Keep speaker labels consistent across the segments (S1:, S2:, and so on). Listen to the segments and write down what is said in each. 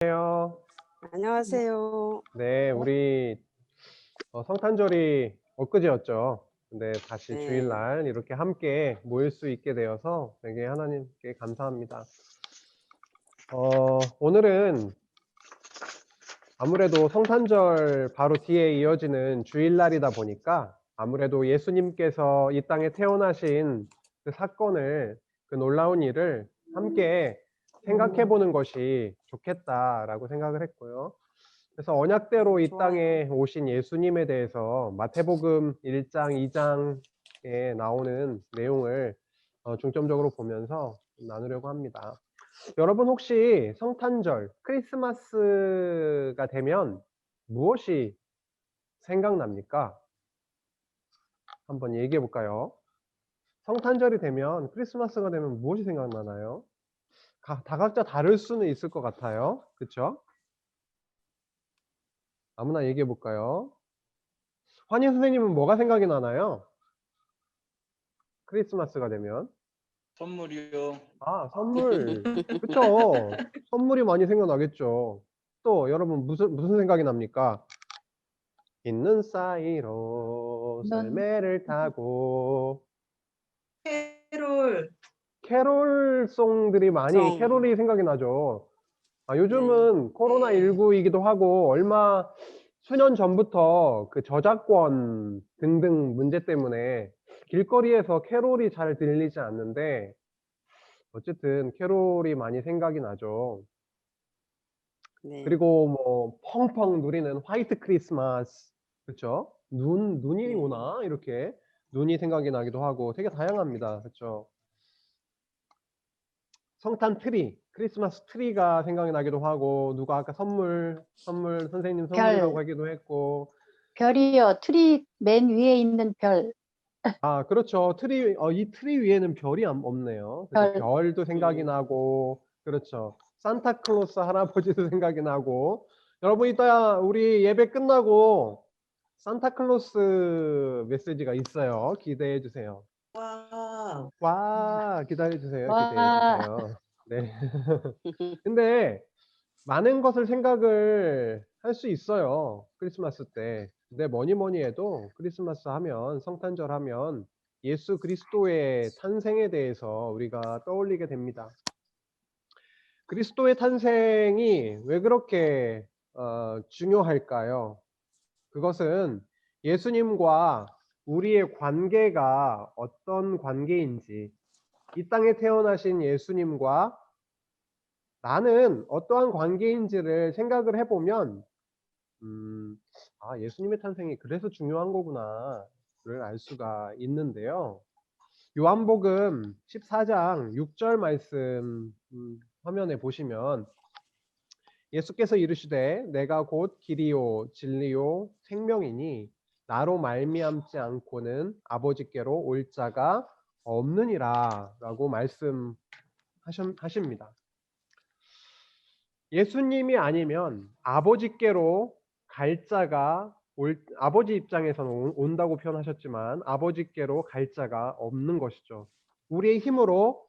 S1: 안녕하세요.
S2: 안녕하세요.
S1: 네, 우리 성탄절이 엊그제였죠. 근데 다시
S2: 네.
S1: 주일날 이렇게 함께 모일 수 있게 되어서 되게 하나님께 감사합니다. 오늘은 아무래도 성탄절 바로 뒤에 이어지는 주일날이다 보니까 아무래도 예수님께서 이 땅에 태어나신 그 사건을, 그 놀라운 일을 함께 생각해 보는 것이 좋겠다라고 생각을 했고요. 그래서 언약대로 이
S2: 좋아요.
S1: 땅에 오신 예수님에 대해서 마태복음 1장, 2장에 나오는 내용을 중점적으로 보면서 나누려고 합니다. 여러분 혹시 성탄절, 크리스마스가 되면 무엇이 생각납니까? 한번 얘기해 볼까요? 성탄절이 되면, 크리스마스가 되면 무엇이 생각나나요? 다 각자 다를 수는 있을 것 같아요. 그쵸? 아무나 얘기해 볼까요? 환희 선생님은 뭐가 생각이 나나요? 크리스마스가 되면?
S3: 선물이요.
S1: 아, 선물. 그쵸. 선물이 많이 생각나겠죠. 또 여러분 무슨 생각이 납니까? 있는 사이로
S4: 넌
S1: 썰매를 타고.
S4: 캐롤.
S1: 캐롤송들이 많이,
S2: 정.
S1: 캐롤이 생각이 나죠.
S2: 네.
S1: 요즘은
S4: 네.
S1: 코로나19이기도 하고 수년 전부터 그 저작권 등등 문제 때문에 길거리에서 캐롤이 잘 들리지 않는데, 어쨌든 캐롤이 많이 생각이 나죠.
S2: 네.
S1: 그리고 뭐 펑펑 누리는 화이트 크리스마스, 그쵸? 눈이
S2: 네.
S1: 오나? 이렇게 눈이 생각이 나기도 하고 되게 다양합니다. 그쵸? 성탄 트리, 크리스마스 트리가 생각이 나기도 하고, 누가 아까 선물 선생님 선물이라고
S4: 별.
S1: 하기도 했고.
S4: 별이요. 트리 맨 위에 있는 별.
S1: 아, 그렇죠. 트리, 이 트리 위에는 별이 없네요. 그래서
S4: 별.
S1: 별도 생각이
S2: 음.
S1: 나고, 그렇죠. 산타클로스 할아버지도 생각이 나고. 여러분, 이따 우리 예배 끝나고 산타클로스 메시지가 있어요. 기대해 주세요.
S4: 와.
S1: 와, 기다려 주세요. 기대해
S4: 와.
S1: 주세요. 네. 근데 많은 것을 생각을 할 수 있어요. 크리스마스 때. 근데 뭐니 해도 크리스마스 하면, 성탄절 하면 예수 그리스도의 탄생에 대해서 우리가 떠올리게 됩니다. 그리스도의 탄생이 왜 그렇게 중요할까요? 그것은 예수님과 우리의 관계가 어떤 관계인지, 이 땅에 태어나신 예수님과 나는 어떠한 관계인지를 생각을 해보면 예수님의 탄생이 그래서 중요한 거구나를 알 수가 있는데요. 요한복음 14장 6절 말씀 화면에 보시면, 예수께서 이르시되 내가 곧 길이요 진리요 생명이니 나로 말미암지 않고는 아버지께로 올 자가 없느니라 라고 말씀하십니다. 예수님이 아니면 아버지께로 갈 자가 아버지 입장에서는 온다고 표현하셨지만 아버지께로 갈 자가 없는 것이죠. 우리의 힘으로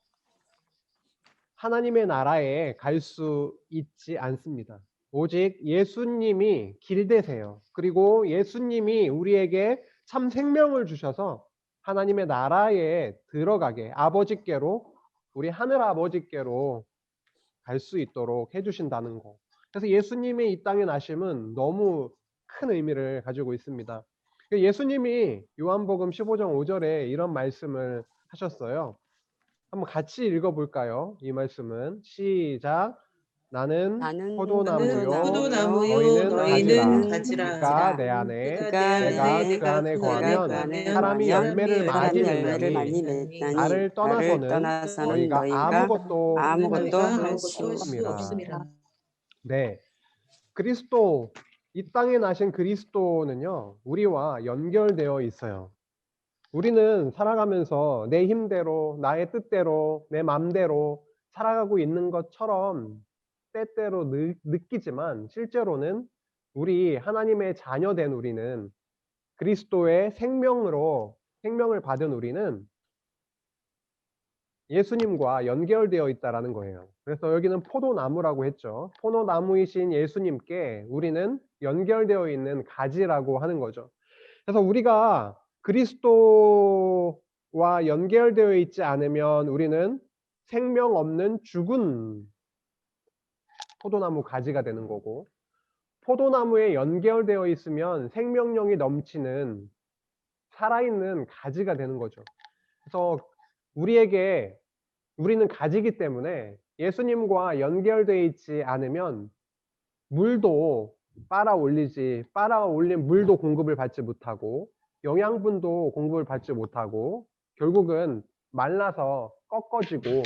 S1: 하나님의 나라에 갈 수 있지 않습니다. 오직 예수님이 길 되세요. 그리고 예수님이 우리에게 참 생명을 주셔서 하나님의 나라에 들어가게, 아버지께로, 우리 하늘 아버지께로 갈 수 있도록 해주신다는 거. 그래서 예수님의 이 땅에 나심은 너무 큰 의미를 가지고 있습니다. 예수님이 요한복음 15장 5절에 이런 말씀을 하셨어요. 한번 같이 읽어볼까요? 이 말씀은 시작. 나는
S2: 나는
S1: 포도나무요,
S2: 포도나무요,
S1: 너희는 가지라.
S4: 너희는
S2: 너희는
S4: 가지라.
S1: 그가
S2: 가지라.
S1: 내 안에,
S2: 그가 내
S1: 내가
S2: 안에,
S1: 그 안에
S2: 내가 그
S1: 거하면
S2: 안에
S1: 사람이
S2: 거하면
S1: 열매를 많이
S2: 사람이 열매를
S1: 맺나니
S2: 많이 맺나니
S1: 나를
S2: 나를
S1: 떠나서는
S2: 떠나서는
S1: 너희가
S2: 너희가
S1: 아무것도
S2: 아무것도
S1: 할
S2: 할
S1: 수
S2: 수
S1: 없음이라.
S2: 없음이라.
S1: 네, 그리스도, 이 땅에 나신 그리스도는요, 우리와 연결되어 있어요. 우리는 살아가면서 내 힘대로, 나의 뜻대로, 내 맘대로 살아가고 있는 것처럼 때때로 느끼지만, 실제로는 우리 하나님의 자녀된 우리는, 그리스도의 생명을 받은 우리는 예수님과 연결되어 있다라는 거예요. 그래서 여기는 포도나무라고 했죠. 포도나무이신 예수님께 우리는 연결되어 있는 가지라고 하는 거죠. 그래서 우리가 그리스도와 연결되어 있지 않으면 우리는 생명 없는 죽은 포도나무 가지가 되는 거고, 포도나무에 연결되어 있으면 생명력이 넘치는 살아있는 가지가 되는 거죠. 그래서 우리는 가지기 때문에 예수님과 연결되어 있지 않으면 물도 빨아올린 물도 공급을 받지 못하고 영양분도 공급을 받지 못하고 결국은 말라서 꺾어지고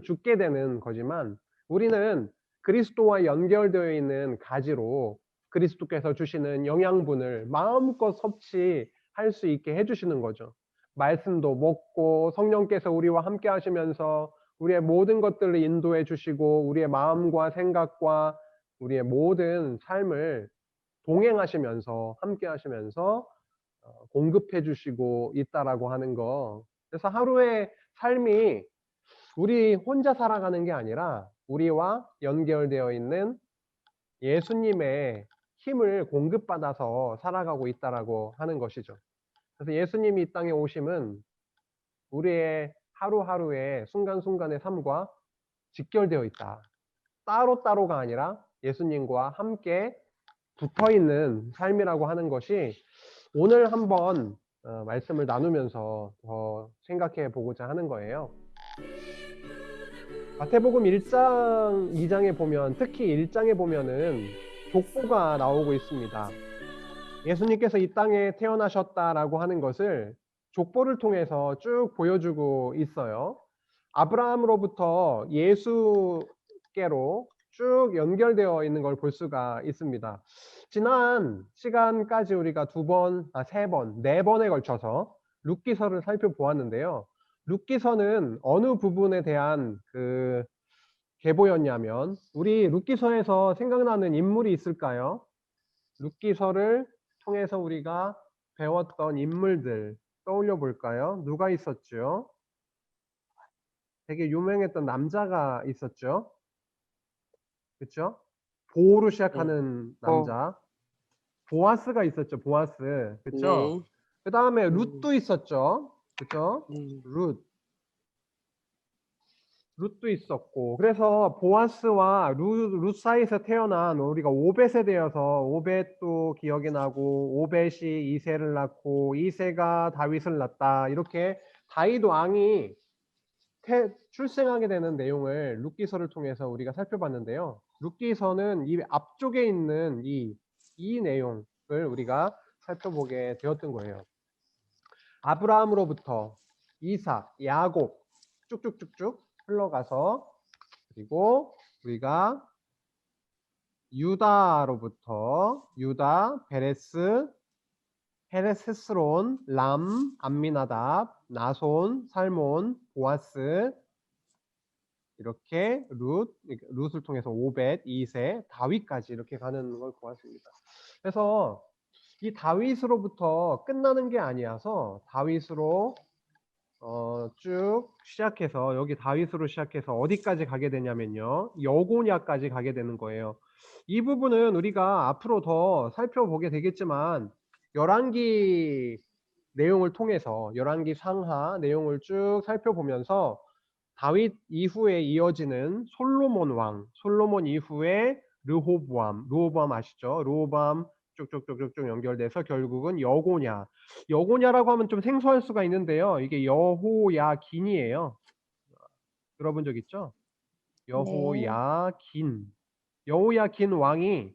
S1: 죽게 되는 거지만, 우리는 그리스도와 연결되어 있는 가지로 그리스도께서 주시는 영양분을 마음껏 섭취할 수 있게 해주시는 거죠. 말씀도 먹고 성령께서 우리와 함께 하시면서 우리의 모든 것들을 인도해 주시고 우리의 마음과 생각과 우리의 모든 삶을 동행하시면서 함께 하시면서 공급해 주시고 있다라고 하는 거. 그래서 하루의 삶이 우리 혼자 살아가는 게 아니라 우리와 연결되어 있는 예수님의 힘을 공급받아서 살아가고 있다라고 하는 것이죠. 그래서 예수님이 이 땅에 오심은 우리의 하루하루의 순간순간의 삶과 직결되어 있다. 따로따로가 아니라 예수님과 함께 붙어있는 삶이라고 하는 것이 오늘 한번 말씀을 나누면서 더 생각해 보고자 하는 거예요. 마태복음 1장, 2장에 보면, 특히 1장에 보면은 족보가 나오고 있습니다. 예수님께서 이 땅에 태어나셨다라고 하는 것을 족보를 통해서 쭉 보여주고 있어요. 아브라함으로부터 예수께로 쭉 연결되어 있는 걸 볼 수가 있습니다. 지난 시간까지 우리가 세 번, 네 번에 걸쳐서 룻기서를 살펴보았는데요. 룻기서는 어느 부분에 대한 그 계보였냐면, 우리 룻기서에서 생각나는 인물이 있을까요? 룻기서를 통해서 우리가 배웠던 인물들 떠올려 볼까요? 누가 있었죠? 되게 유명했던 남자가 있었죠. 그렇죠? 보로 시작하는 남자. 보아스가 있었죠. 보아스. 그렇죠?
S2: 네.
S1: 그 다음에 룻도 있었죠. 그렇죠? 룻도 있었고, 그래서 보아스와 룻 사이에서 태어난 우리가 오벳에 대해서, 오벳도 기억이 나고, 오벳이 이새를 낳고 이새가 다윗을 낳았다, 이렇게 다윗 왕이 출생하게 되는 내용을 룻기서를 통해서 우리가 살펴봤는데요. 룻기서는 이 앞쪽에 있는 이 내용을 우리가 살펴보게 되었던 거예요. 아브라함으로부터 이삭, 야곱 쭉쭉쭉쭉 흘러가서, 그리고 우리가 유다로부터 유다, 페레스, 헤스론, 람, 암미나답, 나손, 살몬, 보아스, 이렇게 룻을 통해서 오벳, 이새, 다윗까지 이렇게 가는 걸 보았습니다. 그래서 이 다윗으로부터 끝나는 게 아니어서 다윗으로 쭉 시작해서, 여기 다윗으로 시작해서 어디까지 가게 되냐면요, 여고냐까지 가게 되는 거예요. 이 부분은 우리가 앞으로 더 살펴보게 되겠지만, 열왕기 내용을 통해서, 열왕기 상하 내용을 쭉 살펴보면서 다윗 이후에 이어지는 솔로몬 이후에 르호보암 아시죠? 르호보암 쭉쭉쭉쭉 연결돼서 결국은 여고냐라고 하면 좀 생소할 수가 있는데요. 이게 여호야긴이에요. 들어본 적 있죠? 여호야긴 왕이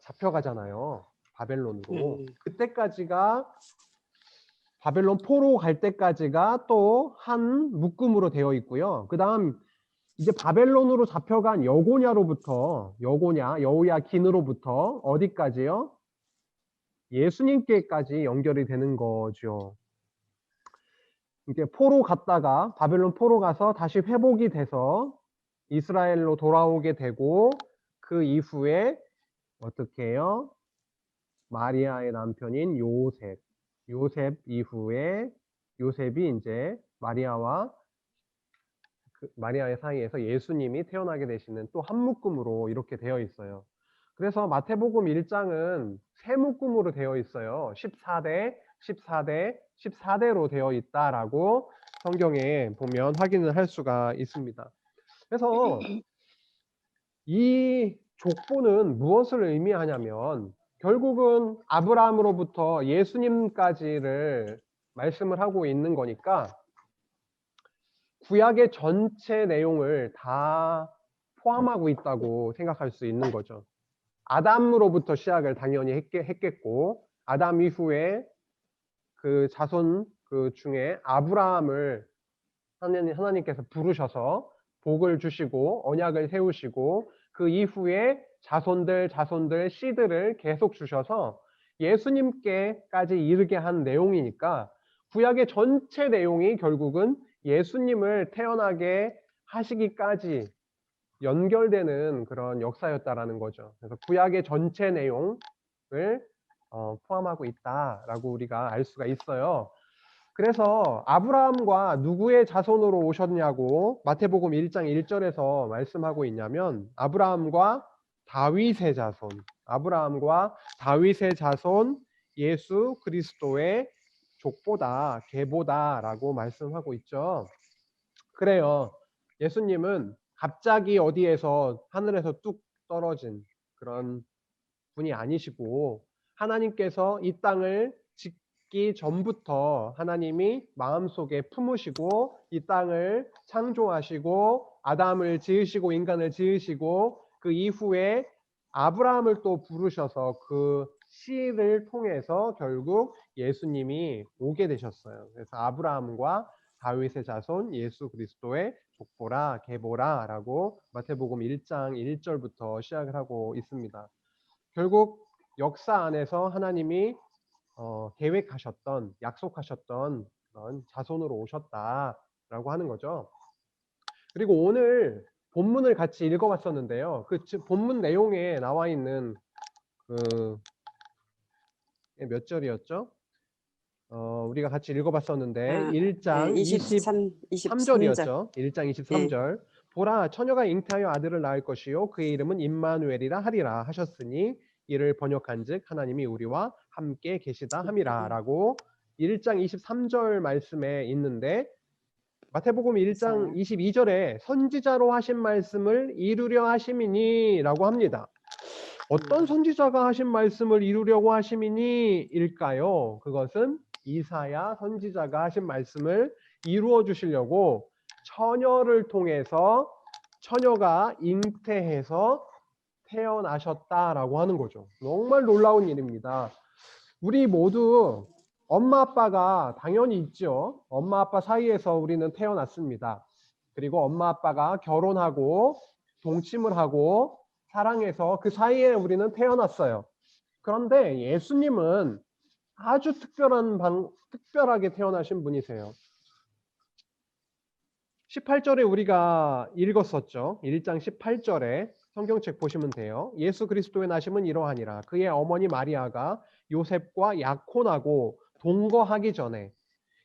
S1: 잡혀가잖아요. 바벨론으로. 그때까지가, 바벨론 포로 갈 때까지가 또 한 묶음으로 되어 있고요. 그 다음 이제 바벨론으로 잡혀간 여호야긴으로부터 어디까지요? 예수님께까지 연결이 되는 거죠. 이게 포로 갔다가, 바벨론 포로 가서 다시 회복이 돼서 이스라엘로 돌아오게 되고, 그 이후에 어떻게 해요? 마리아의 남편인 요셉 이후에 요셉이 이제 마리아와 마리아의 사이에서 예수님이 태어나게 되시는 또 한 묶음으로 이렇게 되어 있어요. 그래서 마태복음 1장은 세 묶음으로 되어 있어요. 14대, 14대, 14대로 되어 있다라고 성경에 보면 확인을 할 수가 있습니다. 그래서 이 족보는 무엇을 의미하냐면 결국은 아브라함으로부터 예수님까지를 말씀을 하고 있는 거니까 구약의 전체 내용을 다 포함하고 있다고 생각할 수 있는 거죠. 아담으로부터 시작을 당연히 했겠고 아담 이후에 그 자손 그 중에 아브라함을 하나님께서 부르셔서 복을 주시고 언약을 세우시고 그 이후에 자손들 씨들을 계속 주셔서 예수님께까지 이르게 한 내용이니까 구약의 전체 내용이 결국은 예수님을 태어나게 하시기까지 연결되는 그런 역사였다라는 거죠. 그래서 구약의 전체 내용을 포함하고 있다라고 우리가 알 수가 있어요. 그래서 아브라함과 누구의 자손으로 오셨냐고 마태복음 1장 1절에서 말씀하고 있냐면 아브라함과 다윗의 자손, 아브라함과 다윗의 자손 예수 그리스도의 족보다, 계보다라고 말씀하고 있죠. 그래요. 예수님은 갑자기 어디에서 하늘에서 뚝 떨어진 그런 분이 아니시고 하나님께서 이 땅을 짓기 전부터 하나님이 마음속에 품으시고 이 땅을 창조하시고 아담을 지으시고 인간을 지으시고 그 이후에 아브라함을 또 부르셔서 그 씨를 통해서 결국 예수님이 오게 되셨어요. 그래서 아브라함과 다윗의 자손 예수 그리스도의 족보라 계보라라고 마태복음 1장 1절부터 시작을 하고 있습니다. 결국 역사 안에서 하나님이 계획하셨던 약속하셨던 그런 자손으로 오셨다라고 하는 거죠. 그리고 오늘 본문을 같이 읽어봤었는데요. 그 본문 내용에 나와 있는 그 몇 절이었죠? 우리가 같이 읽어봤었는데 1장 23절이었죠. 1장 23절. 보라 처녀가 잉태하여 아들을 낳을 것이요 그의 이름은 임마누엘이라 하리라 하셨으니 이를 번역한즉 하나님이 우리와 함께 계시다 함이라라고 1장 23절 말씀에 있는데 마태복음 1장 22절에 선지자로 하신 말씀을 이루려 하심이니라고 합니다. 어떤 선지자가 하신 말씀을 이루려고 하심이니 일까요? 그것은 이사야 선지자가 하신 말씀을 이루어 주시려고 처녀를 통해서 처녀가 잉태해서 태어나셨다라고 하는 거죠. 정말 놀라운 일입니다. 우리 모두 엄마 아빠가 당연히 있죠. 엄마 아빠 사이에서 우리는 태어났습니다. 그리고 엄마 아빠가 결혼하고 동침을 하고 사랑해서 그 사이에 우리는 태어났어요. 그런데 예수님은 아주 특별하게 태어나신 분이세요. 18절에 우리가 읽었었죠. 1장 18절에 성경책 보시면 돼요. 예수 그리스도의 나심은 이러하니라. 그의 어머니 마리아가 요셉과 약혼하고 동거하기 전에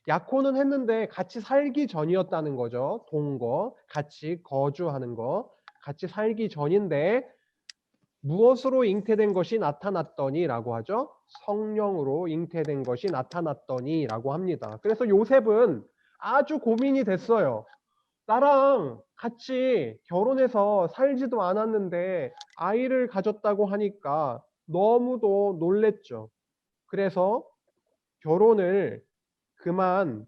S1: 약혼은 했는데 같이 살기 전이었다는 거죠. 동거, 같이 거주하는 거, 같이 살기 전인데 무엇으로 잉태된 것이 나타났더니라고 하죠. 성령으로 잉태된 것이 나타났더니라고 합니다. 그래서 요셉은 아주 고민이 됐어요. 나랑 같이 결혼해서 살지도 않았는데 아이를 가졌다고 하니까 너무도 놀랬죠. 그래서 결혼을 그만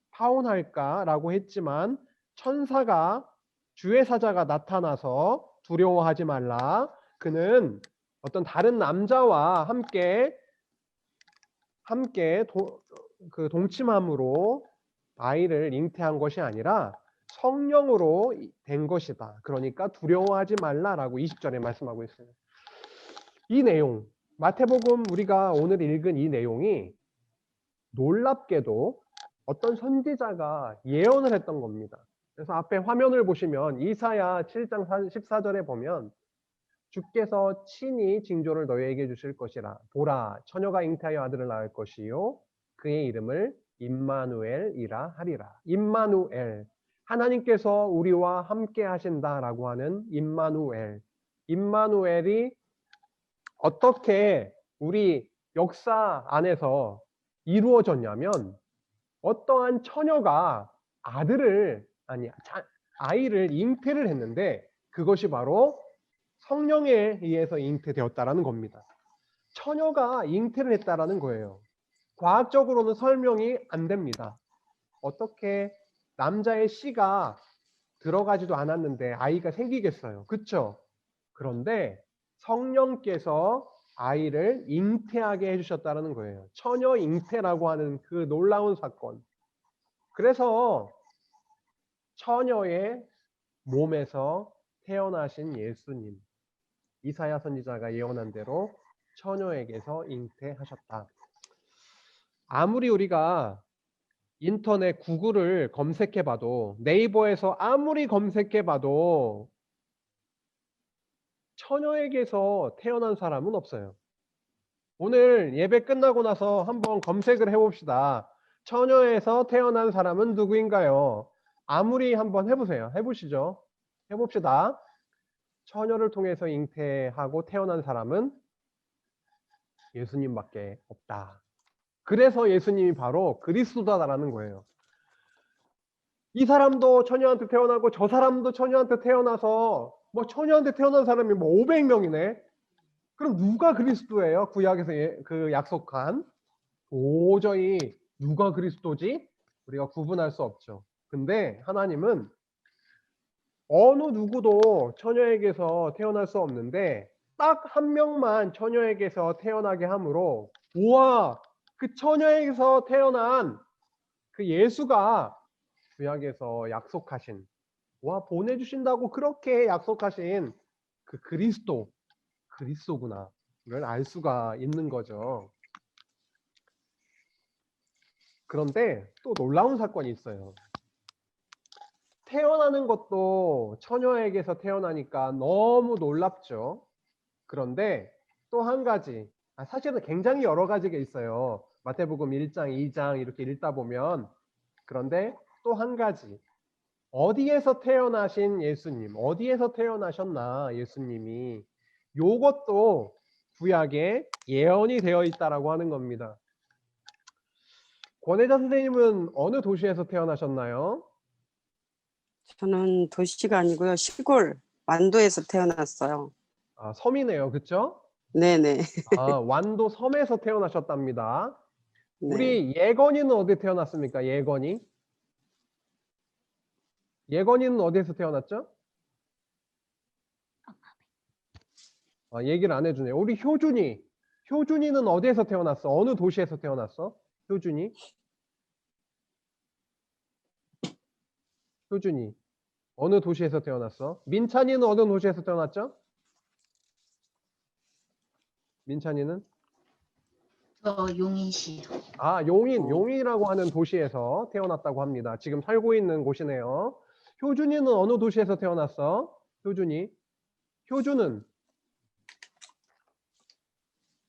S1: 파혼할까라고 했지만 천사가 주의 사자가 나타나서 두려워하지 말라. 그는 어떤 다른 남자와 함께 동침함으로 아이를 잉태한 것이 아니라 성령으로 된 것이다. 그러니까 두려워하지 말라라고 20절에 말씀하고 있어요. 이 내용, 마태복음 우리가 오늘 읽은 이 내용이 놀랍게도 어떤 선지자가 예언을 했던 겁니다. 그래서 앞에 화면을 보시면 이사야 7장 14절에 보면 주께서 친히 징조를 너희에게 주실 것이라. 보라, 처녀가 잉태하여 아들을 낳을 것이요 그의 이름을 임마누엘이라 하리라. 임마누엘, 하나님께서 우리와 함께 하신다라고 하는 임마누엘. 임마누엘이 어떻게 우리 역사 안에서 이루어졌냐면, 어떠한 처녀가 아이를 잉태를 했는데 그것이 바로 성령에 의해서 잉태되었다라는 겁니다. 처녀가 잉태를 했다라는 거예요. 과학적으로는 설명이 안 됩니다. 어떻게 남자의 씨가 들어가지도 않았는데 아이가 생기겠어요. 그렇죠? 그런데 성령께서 아이를 잉태하게 해주셨다는 거예요. 처녀 잉태라고 하는 그 놀라운 사건. 그래서 처녀의 몸에서 태어나신 예수님, 이사야 선지자가 예언한 대로 처녀에게서 잉태하셨다. 아무리 우리가 인터넷 구글을 검색해봐도, 네이버에서 아무리 검색해봐도 처녀에게서 태어난 사람은 없어요. 오늘 예배 끝나고 나서 한번 검색을 해봅시다. 처녀에서 태어난 사람은 누구인가요? 아무리 한번 해보세요. 해보시죠. 해봅시다. 처녀를 통해서 잉태하고 태어난 사람은 예수님밖에 없다. 그래서 예수님이 바로 그리스도다라는 거예요. 이 사람도 처녀한테 태어나고 저 사람도 처녀한테 태어나서 뭐 처녀한테 태어난 사람이 뭐 500명이네. 그럼 누가 그리스도예요? 구약에서 그 약속한. 도저히 누가 그리스도지? 우리가 구분할 수 없죠. 근데 하나님은 어느 누구도 처녀에게서 태어날 수 없는데 딱 한 명만 처녀에게서 태어나게 함으로, 우와, 그 처녀에게서 태어난 그 예수가 구약에서 약속하신, 와, 보내주신다고 그렇게 약속하신 그 그리스도구나를 알 수가 있는 거죠. 그런데 또 놀라운 사건이 있어요. 태어나는 것도 처녀에게서 태어나니까 너무 놀랍죠. 그런데 또 한 가지, 사실은 굉장히 여러 가지가 있어요. 마태복음 1장, 2장 이렇게 읽다 보면. 그런데 또 한 가지, 어디에서 태어나신 예수님, 어디에서 태어나셨나 예수님이, 요것도 구약에 예언이 되어 있다라고 하는 겁니다. 권혜자 선생님은 어느 도시에서 태어나셨나요?
S2: 저는 도시가 아니고요. 시골 완도에서 태어났어요.
S1: 아, 섬이네요. 그렇죠?
S2: 네네.
S1: 아, 완도 섬에서 태어나셨답니다.
S2: 네.
S1: 우리 예건이는 어디 태어났습니까? 예건이는 어디에서 태어났죠? 얘기를 안 해주네요. 우리 효준이는 어디에서 태어났어? 어느 도시에서 태어났어? 효준이 어느 도시에서 태어났어? 민찬이는 어느 도시에서 태어났죠? 민찬이는?
S5: 용인시요.
S1: 아, 용인이라고 하는 도시에서 태어났다고 합니다. 지금 살고 있는 곳이네요. 효준이는 어느 도시에서 태어났어? 효준은?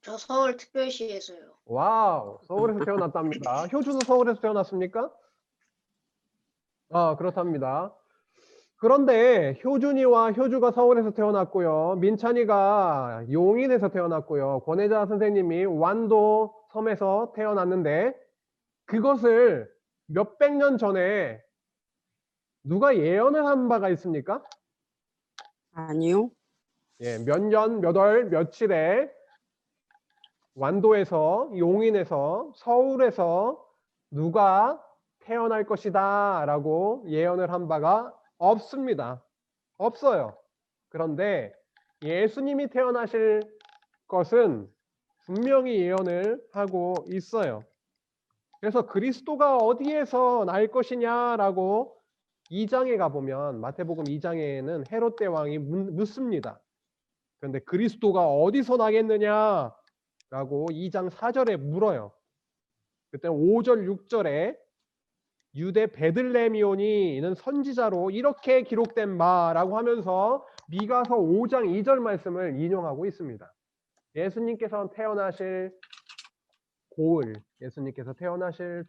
S5: 저 서울특별시에서요.
S1: 와우, 서울에서 태어났답니다. 효준은 서울에서 태어났습니까? 아, 그렇답니다. 그런데 효준이와 효주가 서울에서 태어났고요. 민찬이가 용인에서 태어났고요. 권혜자 선생님이 완도 섬에서 태어났는데, 그것을 몇백 년 전에 누가 예언을 한 바가 있습니까?
S2: 아니요.
S1: 예, 몇 년, 몇 월, 며칠에 완도에서, 용인에서, 서울에서 누가 태어날 것이다 라고 예언을 한 바가 없습니다. 없어요. 그런데 예수님이 태어나실 것은 분명히 예언을 하고 있어요. 그래서 그리스도가 어디에서 날 것이냐라고 2장에 가보면, 마태복음 2장에는 헤롯 대왕이 묻습니다. 그런데 그리스도가 어디서 나겠느냐라고 2장 4절에 물어요. 그때 5절 6절에 유대 베들레헴이오니는 선지자로 이렇게 기록된 바라고 하면서 미가서 5장 2절 말씀을 인용하고 있습니다. 예수님께서 태어나실 고을, 예수님께서 태어나실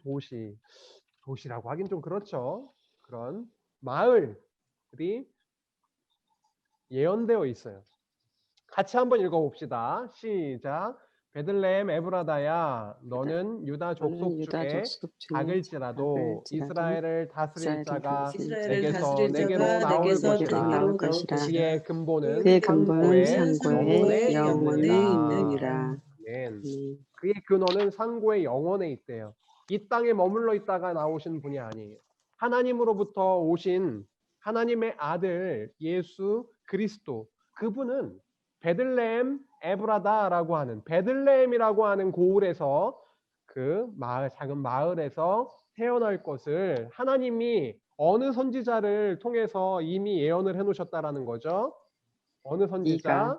S1: 도시라고 하긴 좀 그렇죠. 그런 마을이 예언되어 있어요. 같이 한번 읽어봅시다. 시작. 베들레헴 에브라다야, 너는 유다 족속
S2: 너는 유다
S1: 중에
S2: 족속 중에
S1: 작을지라도 이스라엘을 다스릴
S2: 이스라엘을
S1: 자가
S2: 다스릴
S6: 이스라엘을
S1: 내게서
S6: 다스릴
S1: 내게로
S6: 자가
S1: 나올
S6: 내게서
S1: 것이라.
S6: 내게로 나올
S2: 것이라.
S1: 그의 근본은
S2: 그의 근본은
S1: 상고에
S2: 상고에
S1: 영원에
S2: 영원에
S1: 있느니라.
S2: 있느니라.
S1: 아멘. 그의 근원은 상고의 영원에 있대요. 이 땅에 머물러 있다가 나오신 분이 아니에요. 하나님으로부터 오신 하나님의 아들 예수 그리스도, 그분은 베들레헴 에브라다라고 하는, 베들레헴이라고 하는 고을에서, 그 마을, 작은 마을에서 태어날 것을 하나님이 어느 선지자를 통해서 이미 예언을 해 놓으셨다라는 거죠. 어느 선지자?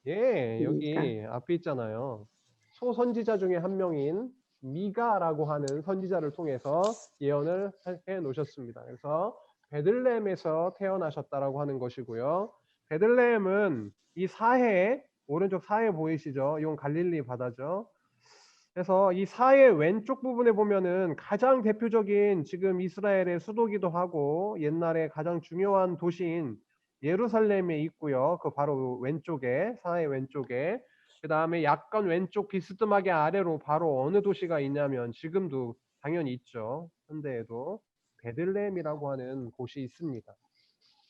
S1: 예, 여기 앞에 있잖아요. 소선지자 중에 한 명인 미가라고 하는 선지자를 통해서 예언을 해 놓으셨습니다. 그래서 베들레헴에서 태어나셨다라고 하는 것이고요. 베들레헴은 이 사해, 오른쪽 사해 보이시죠? 이건 갈릴리 바다죠. 그래서 이 사해 왼쪽 부분에 보면은 가장 대표적인, 지금 이스라엘의 수도기도 하고 옛날에 가장 중요한 도시인 예루살렘에 있고요. 그 바로 왼쪽에, 사해 왼쪽에. 그 다음에 약간 왼쪽 비스듬하게 아래로 바로 어느 도시가 있냐면, 지금도 당연히 있죠. 현대에도 베들레헴이라고 하는 곳이 있습니다.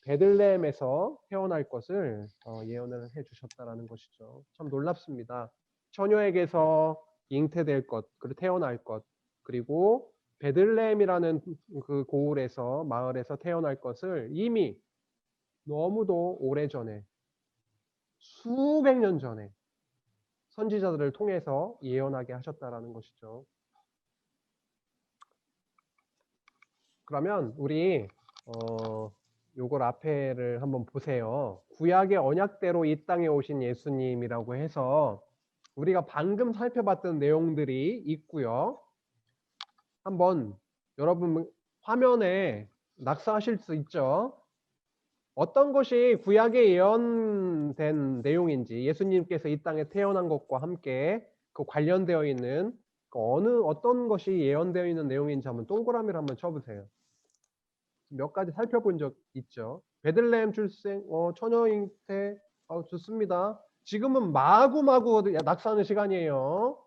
S1: 베들레헴에서 태어날 것을 예언을 해주셨다라는 것이죠. 참 놀랍습니다. 처녀에게서 잉태될 것, 그리고 태어날 것, 그리고 베들레헴이라는 그 고을에서, 마을에서 태어날 것을 이미 너무도 오래전에, 수백 년 전에 선지자들을 통해서 예언하게 하셨다라는 것이죠. 그러면 우리 요걸 앞에를 한번 보세요. 구약의 언약대로 이 땅에 오신 예수님이라고 해서 우리가 방금 살펴봤던 내용들이 있고요. 한번 여러분 화면에 낙서하실 수 있죠. 어떤 것이 구약에 예언된 내용인지, 예수님께서 이 땅에 태어난 것과 함께 그 관련되어 있는 어떤 것이 예언되어 있는 내용인지 한번 동그라미를 한번 쳐보세요. 몇 가지 살펴본 적 있죠. 베들레헴 출생, 처녀 잉태, 좋습니다. 지금은 마구마구 낙서하는 시간이에요.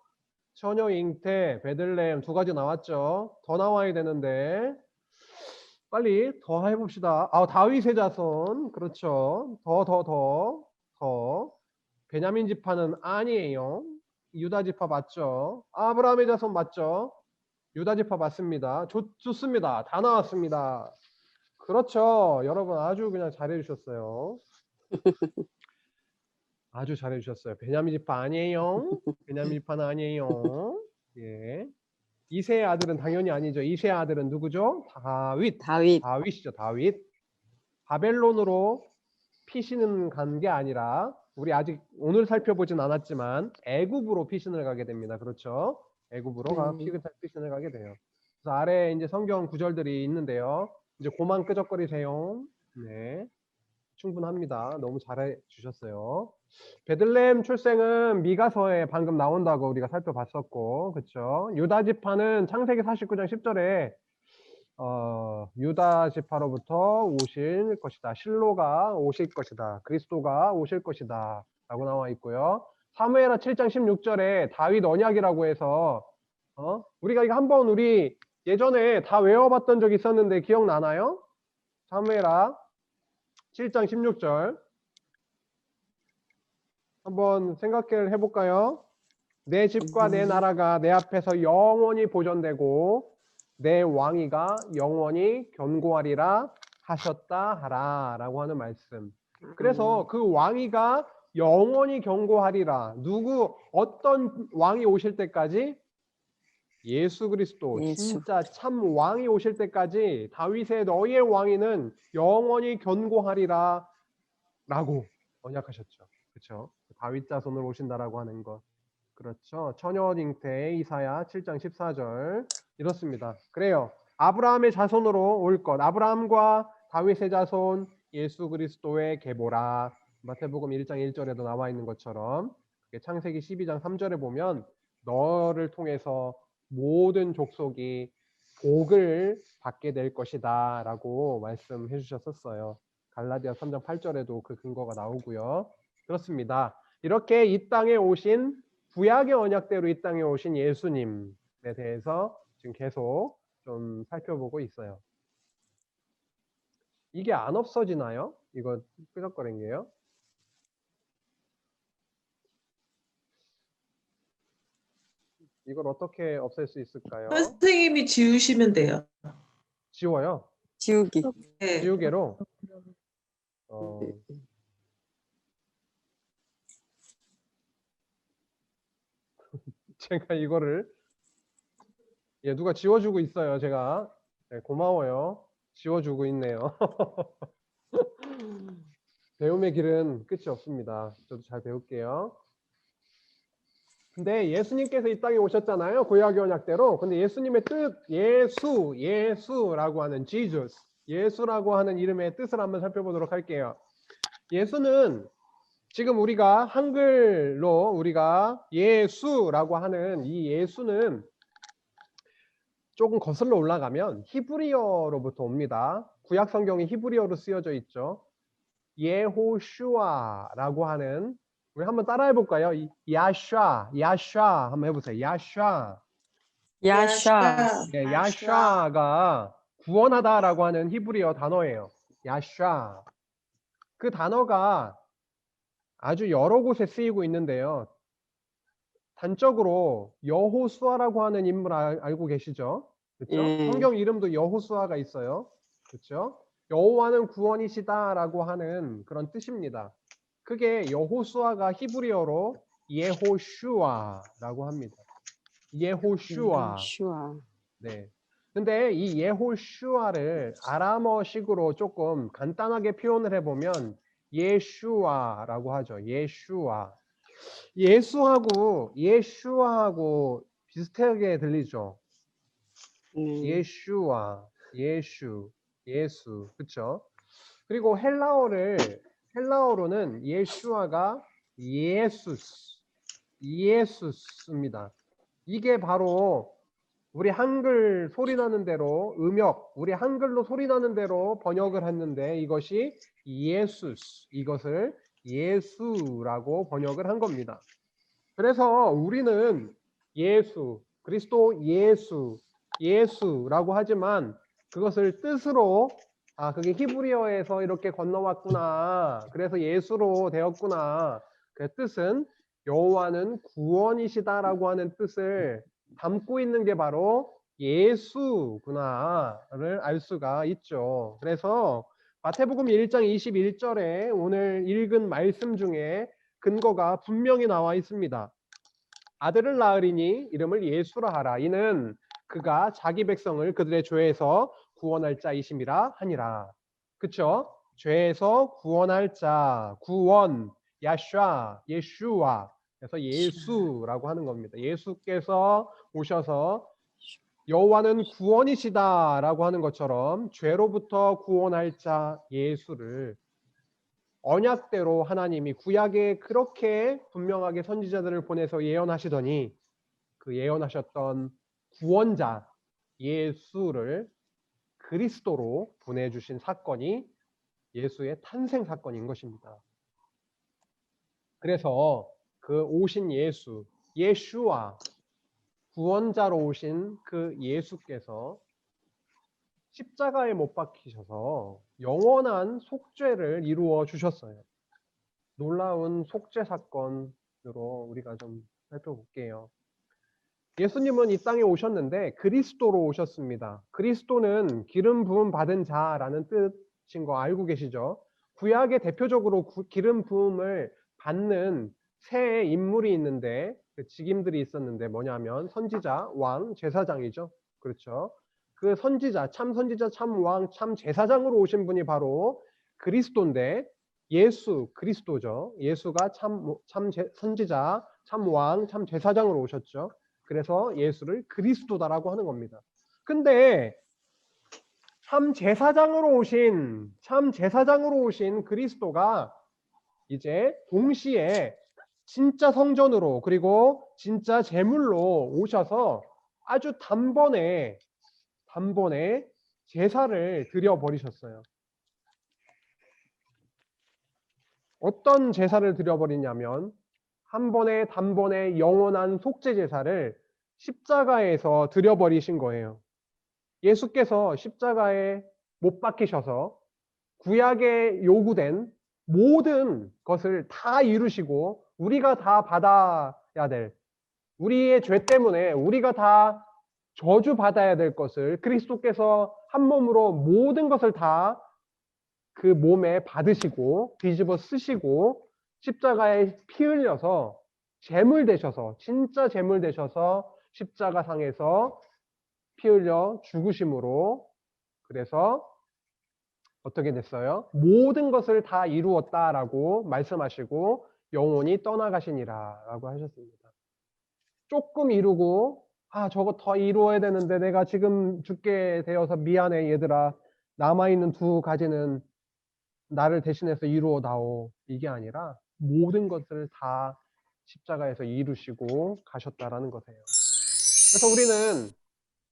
S1: 처녀 잉태, 베들레헴 두 가지 나왔죠. 더 나와야 되는데 빨리 더 해봅시다. 다윗의 자손, 그렇죠. 더. 베냐민 지파는 아니에요. 유다 지파 맞죠? 아브라함의 자손 맞죠? 유다 지파 맞습니다. 좋습니다. 다 나왔습니다. 그렇죠. 여러분 아주 그냥 잘해주셨어요. 아주 잘해주셨어요. 베냐민 지파 아니에요. 베냐민 지파는 아니에요. 예. 이세의 아들은 당연히 아니죠. 이세의 아들은 누구죠? 다윗이죠. 다윗. 바벨론으로 피신은 간 게 아니라, 우리 아직 오늘 살펴보진 않았지만 애굽으로 피신을 가게 됩니다. 그렇죠? 애굽으로 피신을 가게 돼요. 그래서 아래에 이제 성경 구절들이 있는데요. 이제 고만 끄적거리세요. 네, 충분합니다. 너무 잘해 주셨어요. 베들레헴 출생은 미가서에 방금 나온다고 우리가 살펴봤었고, 그렇죠? 유다 지파는 창세기 49장 10절에 유다 지파로부터 오실 것이다. 실로가 오실 것이다. 그리스도가 오실 것이다. 라고 나와 있고요. 사무엘하 7장 16절에 다윗 언약이라고 해서 우리가 이거 한번 우리 예전에 다 외워봤던 적이 있었는데 기억나나요? 사무엘하 7장 16절 한번 생각을 해볼까요? 내 집과 내 나라가 내 앞에서 영원히 보존되고 내 왕위가 영원히 견고하리라 하셨다 하라 라고 하는 말씀. 그래서 그 왕위가 영원히 견고하리라, 어떤 왕이 오실 때까지? 예수 그리스도, 진짜 참 왕이 오실 때까지 다윗의 너희의 왕위는 영원히 견고하리라 라고 언약하셨죠. 그렇죠? 다윗 자손으로 오신다라고 하는 것. 그렇죠. 처녀 잉태 이사야 7장 14절 이렇습니다. 그래요. 아브라함의 자손으로 올 것. 아브라함과 다윗의 자손 예수 그리스도의 계보라. 마태복음 1장 1절에도 나와 있는 것처럼 창세기 12장 3절에 보면 너를 통해서 모든 족속이 복을 받게 될 것이다 라고 말씀해 주셨었어요. 갈라디아 3장 8절에도 그 근거가 나오고요. 그렇습니다. 이렇게 이 땅에 오신 구약의 언약대로 이 땅에 오신 예수님에 대해서 지금 계속 좀 살펴보고 있어요. 이게 안 없어지나요? 이거 끄적거린 게요. 이걸 어떻게 없앨 수 있을까요?
S6: 선생님이 지우시면 돼요.
S1: 지워요.
S2: 지우기.
S6: 네.
S1: 지우개로. 제가 이거를 누가 지워주고 있어요. 제가 고마워요. 지워주고 있네요. 배움의 길은 끝이 없습니다. 저도 잘 배울게요. 근데 예수님께서 이 땅에 오셨잖아요. 구약의 언약대로. 근데 예수님의 뜻, 예수라고 하는 Jesus, 예수라고 하는 이름의 뜻을 한번 살펴보도록 할게요. 예수는 지금 우리가 한글로 우리가 예수라고 하는 이 예수는 조금 거슬러 올라가면 히브리어로부터 옵니다. 구약 성경이 히브리어로 쓰여져 있죠. 예호슈아라고 하는, 우리 한번 따라해 볼까요? 야샤 한번 해보세요. 야샤.
S2: 야샤.
S1: 네, 야샤가 구원하다라고 하는 히브리어 단어예요. 야샤. 그 단어가 아주 여러 곳에 쓰이고 있는데요. 단적으로 여호수아라고 하는 인물 알고 계시죠? 그렇죠? 성경 이름도 여호수아가 있어요. 그렇죠? 여호와는 구원이시다라고 하는 그런 뜻입니다. 그게 여호수아가 히브리어로 예호슈아라고 합니다. 예호슈아.
S2: 슈아.
S1: 네. 근데 이 예호슈아를 아람어식으로 조금 간단하게 표현을 해보면 예슈아라고 하죠. 예슈아. 예수하고 비슷하게 들리죠. 예슈아, 예수, 그렇죠? 그리고 헬라어로는 예슈아가 예수스입니다. 이게 바로 우리 한글 소리 나는 대로 우리 한글로 소리 나는 대로 번역을 했는데 이것이 이것을 예수라고 번역을 한 겁니다. 그래서 우리는 그리스도 예수라고 하지만 그것을 뜻으로 그게 히브리어에서 이렇게 건너왔구나. 그래서 예수로 되었구나. 그 뜻은 여호와는 구원이시다라고 하는 뜻을 담고 있는 게 바로 예수구나를 알 수가 있죠. 그래서 마태복음 1장 21절에 오늘 읽은 말씀 중에 근거가 분명히 나와 있습니다. 아들을 낳으리니 이름을 예수라 하라. 이는 그가 자기 백성을 그들의 죄에서 구원할 자이심이라 하니라. 그쵸? 죄에서 구원할 자, 구원, 예슈아. 그래서 예수라고 하는 겁니다. 예수께서 오셔서 여호와는 구원이시다라고 하는 것처럼 죄로부터 구원할 자 예수를 언약대로 하나님이 구약에 그렇게 분명하게 선지자들을 보내서 예언하시더니 그 예언하셨던 구원자 예수를 그리스도로 보내주신 사건이 예수의 탄생 사건인 것입니다. 그래서 그 오신 예수와 구원자로 오신 그 예수께서 십자가에 못 박히셔서 영원한 속죄를 이루어 주셨어요. 놀라운 속죄 사건으로 우리가 좀 살펴볼게요. 예수님은 이 땅에 오셨는데 그리스도로 오셨습니다. 그리스도는 기름 부음 받은 자라는 뜻인 거 알고 계시죠? 구약에 대표적으로 기름 부음을 받는 세 인물이 있는데 그 직임들이 있었는데 뭐냐면 선지자, 왕, 제사장이죠. 그렇죠? 그 선지자, 참 왕, 참 제사장으로 오신 분이 바로 그리스도인데 그리스도죠. 예수가 참 선지자, 참 왕, 참 제사장으로 오셨죠. 그래서 예수를 그리스도다라고 하는 겁니다. 근데 참 제사장으로 오신 그리스도가 이제 동시에 진짜 성전으로 그리고 진짜 제물로 오셔서 아주 단번에 제사를 드려 버리셨어요. 어떤 제사를 드려 버리냐면 단번에 영원한 속죄 제사를 십자가에서 드려 버리신 거예요. 예수께서 십자가에 못 박히셔서 구약에 요구된 모든 것을 다 이루시고 우리가 다 받아야 될, 우리의 죄 때문에 우리가 다 저주받아야 될 것을 그리스도께서 한 몸으로 모든 것을 다 그 몸에 받으시고 뒤집어 쓰시고 십자가에 피 흘려서 제물 되셔서, 진짜 제물 되셔서 십자가상에서 피 흘려 죽으심으로, 그래서 어떻게 됐어요? 모든 것을 다 이루었다라고 말씀하시고 영원히 떠나가시니라 라고 하셨습니다. 조금 이루고 저거 더 이루어야 되는데 내가 지금 죽게 되어서 미안해 얘들아, 남아있는 두 가지는 나를 대신해서 이루어다오, 이게 아니라 모든 것을 다 십자가에서 이루시고 가셨다라는 것이에요. 그래서 우리는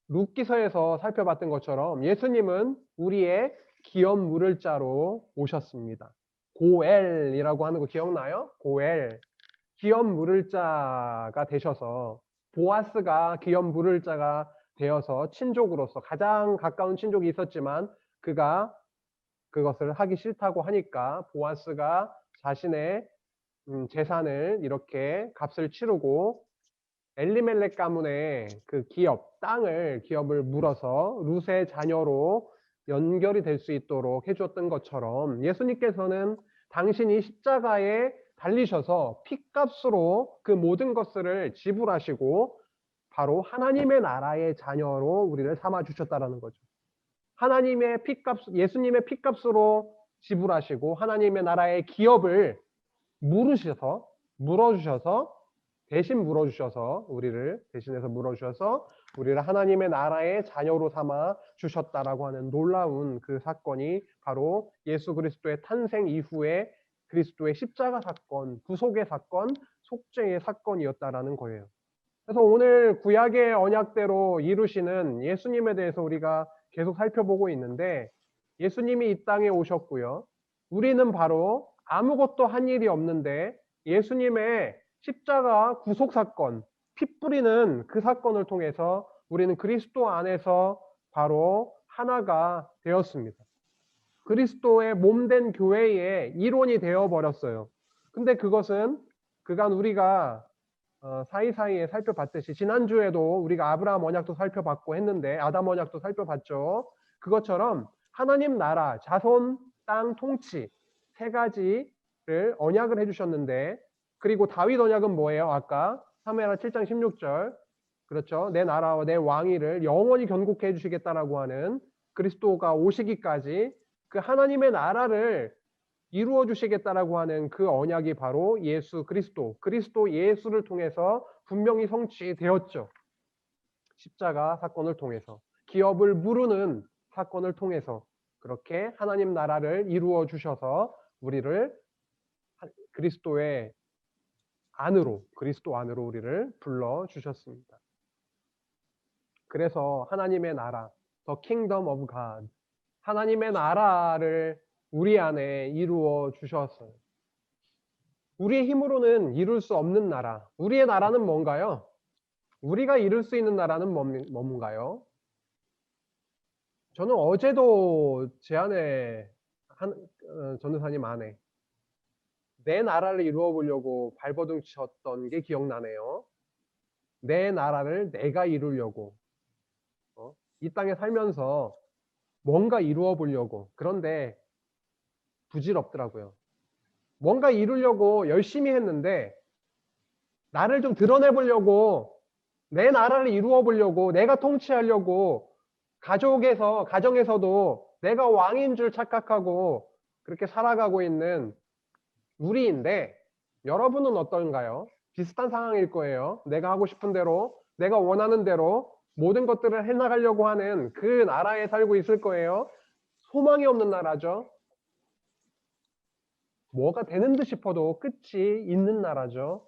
S1: 룻기서에서 살펴봤던 것처럼 예수님은 우리의 기업 물을 자로 오셨습니다. 고엘이라고 하는 거 기억나요? 고엘. 기업 물을 자가 되셔서, 보아스가 기업 물을 자가 되어서 친족으로서 가장 가까운 친족이 있었지만 그가 그것을 하기 싫다고 하니까 보아스가 자신의 재산을 이렇게 값을 치르고 엘리멜렉 가문의 그 기업을 물어서 룻의 자녀로 연결이 될 수 있도록 해주었던 것처럼 예수님께서는 당신이 십자가에 달리셔서 피값으로 그 모든 것을 지불하시고 바로 하나님의 나라의 자녀로 우리를 삼아 주셨다라는 거죠. 하나님의 예수님의 피값으로 지불하시고 하나님의 나라의 기업을 물어주셔서 대신 물어주셔서 대신해서 물어주셔서 우리를 하나님의 나라의 자녀로 삼아 주셨다라고 하는 놀라운 그 사건이 바로 예수 그리스도의 탄생 이후에 그리스도의 십자가 사건, 구속의 사건, 속죄의 사건이었다라는 거예요. 그래서 오늘 구약의 언약대로 이루시는 예수님에 대해서 우리가 계속 살펴보고 있는데, 예수님이 이 땅에 오셨고요. 우리는 바로 아무것도 한 일이 없는데 예수님의 십자가 구속 사건, 피 뿌리는 그 사건을 통해서 우리는 그리스도 안에서 바로 하나가 되었습니다. 그리스도의 몸된 교회의 일원이 되어버렸어요. 근데 그것은 그간 우리가 사이사이에 살펴봤듯이 지난주에도 우리가 아브라함 언약도 살펴봤고 했는데 아담 언약도 살펴봤죠. 그것처럼 하나님 나라, 자손, 땅, 통치 세 가지를 언약을 해주셨는데, 그리고 다윗 언약은 뭐예요? 아까 사무엘하 7장 16절, 그렇죠? 내 나라와 내 왕위를 영원히 견고케 해주시겠다라고 하는, 그리스도가 오시기까지 그 하나님의 나라를 이루어 주시겠다라고 하는 그 언약이 바로 예수 그리스도 예수를 통해서 분명히 성취되었죠. 십자가 사건을 통해서, 기업을 무르는 사건을 통해서 그렇게 하나님 나라를 이루어 주셔서 우리를 그리스도 안으로 우리를 불러 주셨습니다. 그래서 하나님의 나라, The Kingdom of God, 하나님의 나라를 우리 안에 이루어 주셨어요. 우리의 힘으로는 이룰 수 없는 나라. 우리의 나라는 뭔가요? 우리가 이룰 수 있는 나라는 뭔가요? 저는 어제도 제 안에 전도사님 안에 내 나라를 이루어 보려고 발버둥 쳤던 게 기억나네요. 내 나라를 내가 이루려고 이 땅에 살면서 뭔가 이루어 보려고, 그런데 부질없더라고요. 뭔가 이루려고 열심히 했는데 나를 좀 드러내 보려고, 내 나라를 이루어 보려고, 내가 통치하려고 가정에서도 내가 왕인 줄 착각하고 그렇게 살아가고 있는 우리인데, 여러분은 어떤가요? 비슷한 상황일 거예요. 내가 하고 싶은 대로, 내가 원하는 대로 모든 것들을 해나가려고 하는 그 나라에 살고 있을 거예요. 소망이 없는 나라죠. 뭐가 되는 듯 싶어도 끝이 있는 나라죠.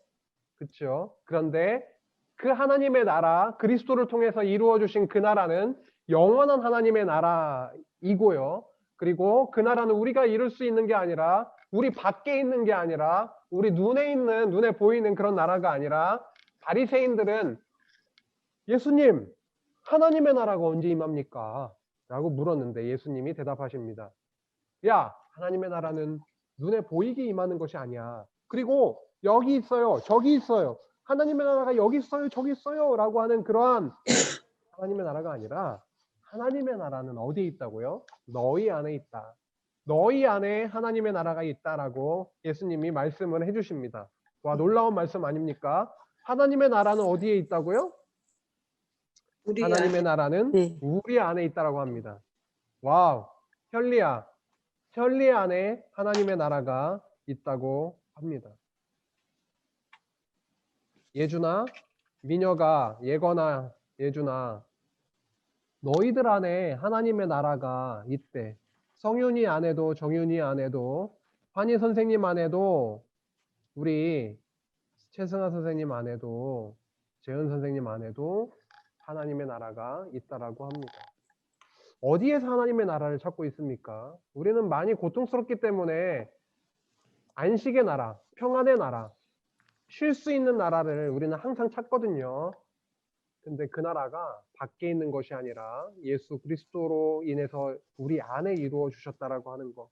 S1: 그렇죠? 그런데 그 하나님의 나라, 그리스도를 통해서 이루어 주신 그 나라는 영원한 하나님의 나라이고요. 그리고 그 나라는 우리가 이룰 수 있는 게 아니라, 우리 밖에 있는 게 아니라, 우리 눈에 보이는 그런 나라가 아니라, 바리새인들은 예수님, 하나님의 나라가 언제 임합니까? 라고 물었는데 예수님이 대답하십니다. 야, 하나님의 나라는 눈에 보이게 임하는 것이 아니야. 그리고 여기 있어요, 저기 있어요. 하나님의 나라가 여기 있어요, 저기 있어요 라고 하는 그러한 하나님의 나라가 아니라, 하나님의 나라는 어디에 있다고요? 너희 안에 있다. 너희 안에 하나님의 나라가 있다라고 예수님이 말씀을 해주십니다. 와, 놀라운 말씀 아닙니까? 하나님의 나라는 어디에 있다고요?
S6: 우리
S1: 하나님의 나라는
S2: 네.
S1: 우리 안에 있다라고 합니다. 와우, 현리야, 현리 안에 하나님의 나라가 있다고 합니다. 예준아, 미녀가, 예거나, 예준아, 너희들 안에 하나님의 나라가 있대. 성윤이 안에도, 정윤이 안에도, 환희 선생님 안에도, 우리 최승아 선생님 안에도, 재은 선생님 안에도 하나님의 나라가 있다라고 합니다. 어디에서 하나님의 나라를 찾고 있습니까? 우리는 많이 고통스럽기 때문에 안식의 나라, 평안의 나라, 쉴 수 있는 나라를 우리는 항상 찾거든요. 근데 그 나라가 밖에 있는 것이 아니라 예수 그리스도로 인해서 우리 안에 이루어 주셨다라고 하는 거.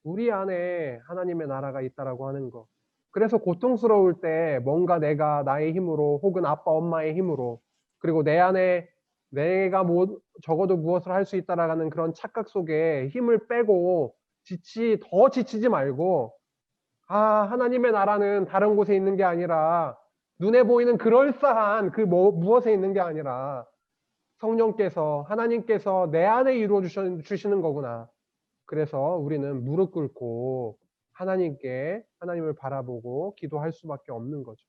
S1: 우리 안에 하나님의 나라가 있다라고 하는 거. 그래서 고통스러울 때 뭔가 내가 나의 힘으로 혹은 아빠 엄마의 힘으로, 그리고 내 안에 내가 적어도 무엇을 할 수 있다라는 그런 착각 속에 힘을 빼고 더 지치지 말고, 하나님의 나라는 다른 곳에 있는 게 아니라 눈에 보이는 그럴싸한 무엇에 있는 게 아니라 성령께서, 하나님께서 내 안에 이루어 주시는 거구나. 그래서 우리는 무릎 꿇고 하나님을 바라보고 기도할 수밖에 없는 거죠.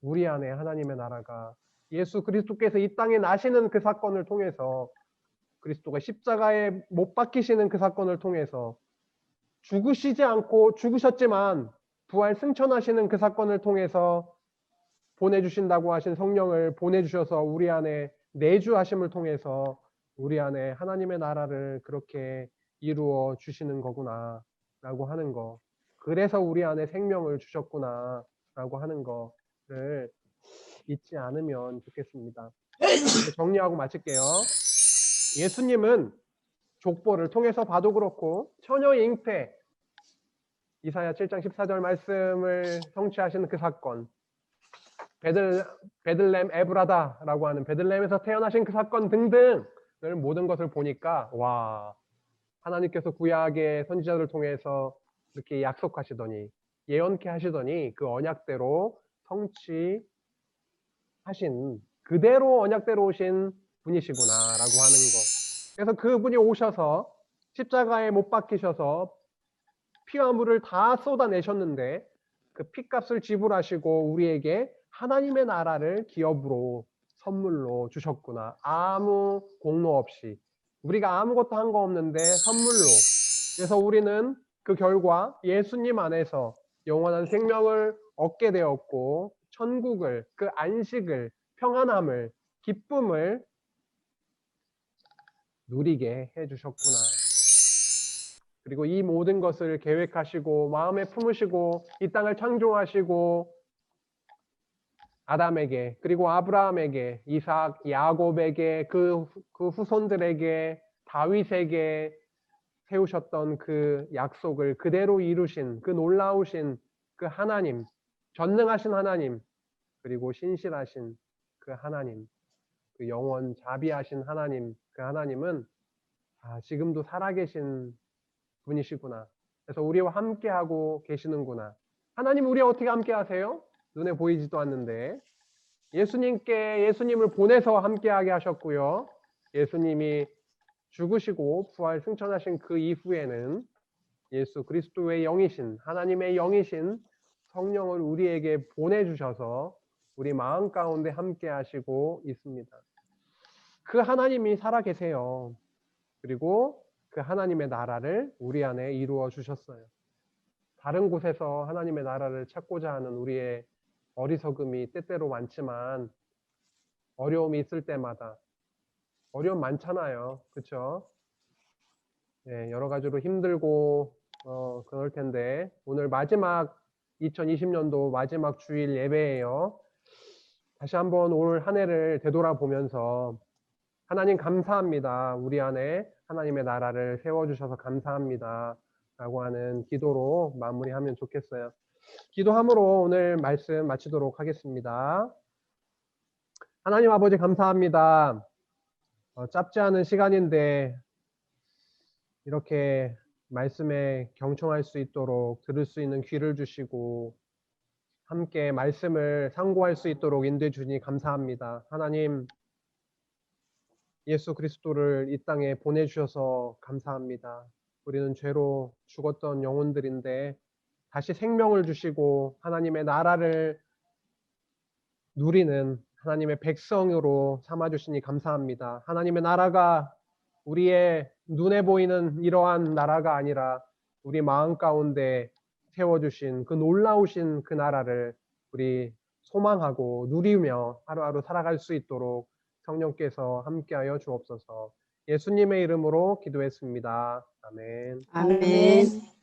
S1: 우리 안에 하나님의 나라가, 예수 그리스도께서 이 땅에 나시는 그 사건을 통해서, 그리스도가 십자가에 못 박히시는 그 사건을 통해서, 죽으시지 않고 죽으셨지만 부활 승천하시는 그 사건을 통해서 보내주신다고 하신 성령을 보내주셔서 우리 안에 내주하심을 통해서 우리 안에 하나님의 나라를 그렇게 이루어 주시는 거구나 라고 하는 거. 그래서 우리 안에 생명을 주셨구나 라고 하는 거를 잊지 않으면 좋겠습니다. 정리하고 마칠게요. 예수님은 족보를 통해서 봐도 그렇고 처녀 잉태, 이사야 7장 14절 말씀을 성취하시는 그 사건, 베들렘 에브라다라고 하는 베들렘에서 태어나신 그 사건 등등을 모든 것을 보니까, 와, 하나님께서 구약의 선지자들을 통해서 이렇게 약속하시더니, 예언케 하시더니 그 언약대로 성취하신, 그대로 언약대로 오신 분이시구나라고 하는 거. 그래서 그분이 오셔서 십자가에 못 박히셔서 피와 물을 다 쏟아내셨는데 그 피값을 지불하시고 우리에게 하나님의 나라를 기업으로 선물로 주셨구나. 아무 공로 없이, 우리가 아무것도 한 거 없는데 선물로. 그래서 우리는 그 결과 예수님 안에서 영원한 생명을 얻게 되었고, 천국을, 그 안식을, 평안함을, 기쁨을 누리게 해주셨구나. 그리고 이 모든 것을 계획하시고 마음에 품으시고 이 땅을 창조하시고 아담에게, 그리고 아브라함에게, 이삭, 야곱에게, 그 후손들에게, 다윗에게 세우셨던 그 약속을 그대로 이루신 그 놀라우신 그 하나님, 전능하신 하나님, 그리고 신실하신 그 하나님, 그 영원 자비하신 하나님, 그 하나님은 지금도 살아계신 분이시구나. 그래서 우리와 함께하고 계시는구나. 하나님 우리와 어떻게 함께 하세요? 눈에 보이지도 않는데 예수님을 보내서 함께하게 하셨고요. 예수님이 죽으시고 부활 승천하신 그 이후에는 예수 그리스도의 영이신, 하나님의 영이신 성령을 우리에게 보내주셔서 우리 마음 가운데 함께하시고 있습니다. 그 하나님이 살아계세요. 그리고 그 하나님의 나라를 우리 안에 이루어 주셨어요. 다른 곳에서 하나님의 나라를 찾고자 하는 우리의 어리석음이 때때로 많지만 어려움이 있을 때마다 어려움 많잖아요. 그렇죠? 네, 여러 가지로 힘들고 그럴 텐데 오늘 마지막 2020년도 마지막 주일 예배예요. 다시 한번 올 한 해를 되돌아보면서 하나님 감사합니다. 우리 안에 하나님의 나라를 세워주셔서 감사합니다. 라고 하는 기도로 마무리하면 좋겠어요. 기도함으로 오늘 말씀 마치도록 하겠습니다. 하나님 아버지 감사합니다. 짧지 않은 시간인데 이렇게 말씀에 경청할 수 있도록 들을 수 있는 귀를 주시고 함께 말씀을 상고할 수 있도록 인도해 주니 감사합니다. 하나님 예수 그리스도를 이 땅에 보내주셔서 감사합니다. 우리는 죄로 죽었던 영혼들인데 다시 생명을 주시고 하나님의 나라를 누리는 하나님의 백성으로 삼아주시니 감사합니다. 하나님의 나라가 우리의 눈에 보이는 이러한 나라가 아니라 우리 마음 가운데 세워주신 그 놀라우신 그 나라를 우리 소망하고 누리며 하루하루 살아갈 수 있도록 성령께서 함께하여 주옵소서. 예수님의 이름으로 기도했습니다. 아멘.
S2: 아멘.